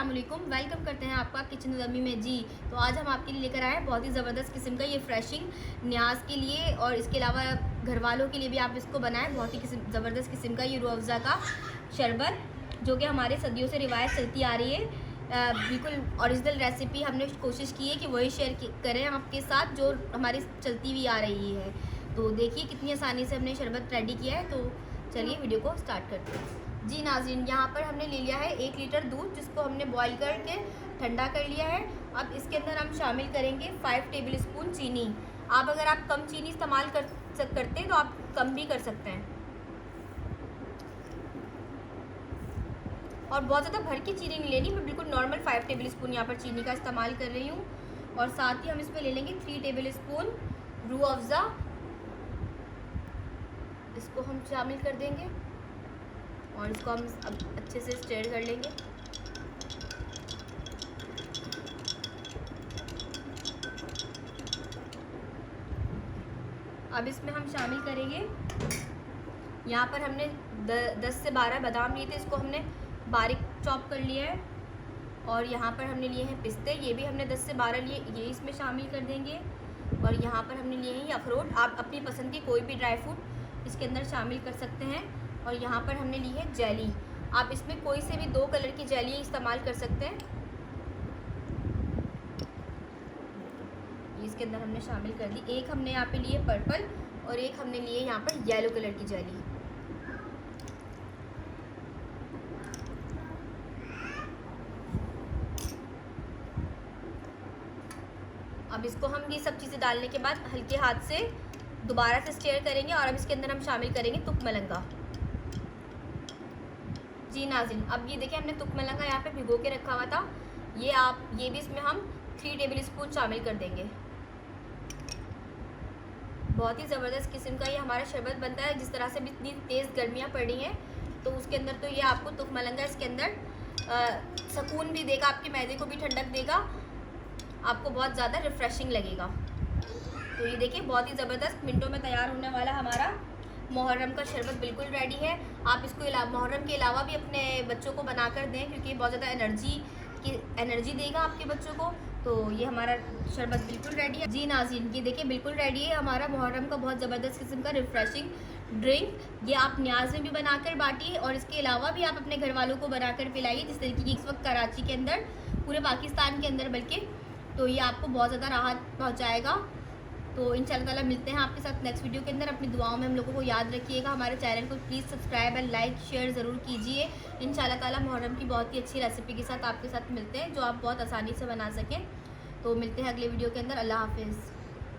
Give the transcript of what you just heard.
अस्सलाम वालेकुम, वेलकम करते हैं आपका किचन विद अम्मी में जी। तो आज हम आपके लिए लेकर आए हैं बहुत ही ज़बरदस्त किस्म का ये फ्रेशिंग न्याज के लिए और इसके अलावा घर वालों के लिए भी आप इसको बनाएं। बहुत ही ज़बरदस्त किस्म का ये रूह अफ़ज़ा का शरबत, जो कि हमारे सदियों से रिवायत चलती आ रही है। बिल्कुल ओरिजिनल रेसिपी हमने कोशिश की है कि वही शेयर करें आपके साथ जो हमारी चलती हुई आ रही है। तो देखिए कितनी आसानी से हमने शरबत रेडी किया है। तो चलिए वीडियो को स्टार्ट करते हैं जी। नाज़रीन, यहाँ पर हमने ले लिया है 1 लीटर दूध, जिसको हमने बॉईल करके ठंडा कर लिया है। अब इसके अंदर हम शामिल करेंगे 5 टेबल स्पून चीनी। आप अगर आप कम चीनी इस्तेमाल करते हैं तो आप कम भी कर सकते हैं। और बहुत ज़्यादा भर की चीनी नहीं लेनी, मैं बिल्कुल नॉर्मल 5 टेबल स्पून यहाँ पर चीनी का इस्तेमाल कर रही हूँ। और साथ ही हम इसमें ले लेंगे 3 टेबल स्पून रूह अफ़ज़ा, इसको हम शामिल कर देंगे और इसको हम अब अच्छे से स्टर कर लेंगे। अब इसमें हम शामिल करेंगे, यहाँ पर हमने 10 से 12 बादाम लिए थे, इसको हमने बारीक चॉप कर लिया है। और यहाँ पर हमने लिए हैं पिस्ते, ये भी हमने 10 से 12 लिए, ये इसमें शामिल कर देंगे। और यहाँ पर हमने लिए हैं अखरोट, आप अपनी पसंद की कोई भी ड्राई फ्रूट इसके अंदर शामिल कर सकते हैं। और यहाँ पर हमने ली है जेली, आप इसमें कोई से भी 2 कलर की जेली इस्तेमाल कर सकते हैं। इसके अंदर हमने शामिल कर दी। एक हमने यहाँ पे लिए पर्पल और एक हमने लिए यहाँ पर येलो कलर की जेली। अब इसको हम ये सब चीज़ें डालने के बाद हल्के हाथ से दोबारा से स्टेयर करेंगे और अब इसके अंदर हम शामिल करेंगे तुक मलंगा जी। नाज़रीन, अब ये देखिए हमने तुक मलंगा यहाँ पे भिगो के रखा हुआ था, ये भी इसमें हम 3 टेबल स्पून शामिल कर देंगे। बहुत ही ज़बरदस्त किस्म का ये हमारा शरबत बनता है। जिस तरह से भी इतनी तेज़ गर्मियाँ पड़ रही हैं तो उसके अंदर तो ये आपको तुक मलंगा इसके अंदर सुकून भी देगा, आपके मैदे को भी ठंडक देगा, आपको बहुत ज़्यादा रिफ़्रेशिंग लगेगा। तो ये देखिए बहुत ही ज़बरदस्त मिनटों में तैयार होने वाला हमारा मुहर्रम का शरबत बिल्कुल रेडी है। आप इसको मुहर्रम के अलावा भी अपने बच्चों को बनाकर दें, क्योंकि बहुत ज़्यादा एनर्जी देगा आपके बच्चों को। तो ये हमारा शरबत बिल्कुल रेडी है जी। नाज़रीन, ये देखिए बिल्कुल रेडी है हमारा मुहर्रम का बहुत ज़बरदस्त किस्म का रिफ़्रेशिंग ड्रिंक। ये आप न्याज में भी बनाकर बांटिए और इसके अलावा भी आप अपने घर वालों को बनाकर पिलाइए, जिस तरीके की इस वक्त कराची के अंदर, पूरे पाकिस्तान के अंदर बल्कि, तो ये आपको बहुत ज़्यादा राहत पहुँचाएगा। तो इंशाल्लाह ताला मिलते हैं आपके साथ नेक्स्ट वीडियो के अंदर। अपनी दुआओं में हम लोगों को याद रखिएगा। हमारे चैनल को please subscribe and like share ज़रूर कीजिए। इंशाल्लाह ताला मुहर्रम की बहुत ही अच्छी रेसिपी के साथ आपके साथ मिलते हैं, जो आप बहुत आसानी से बना सकें। तो मिलते हैं अगले वीडियो के अंदर। अल्लाह हाफिज़।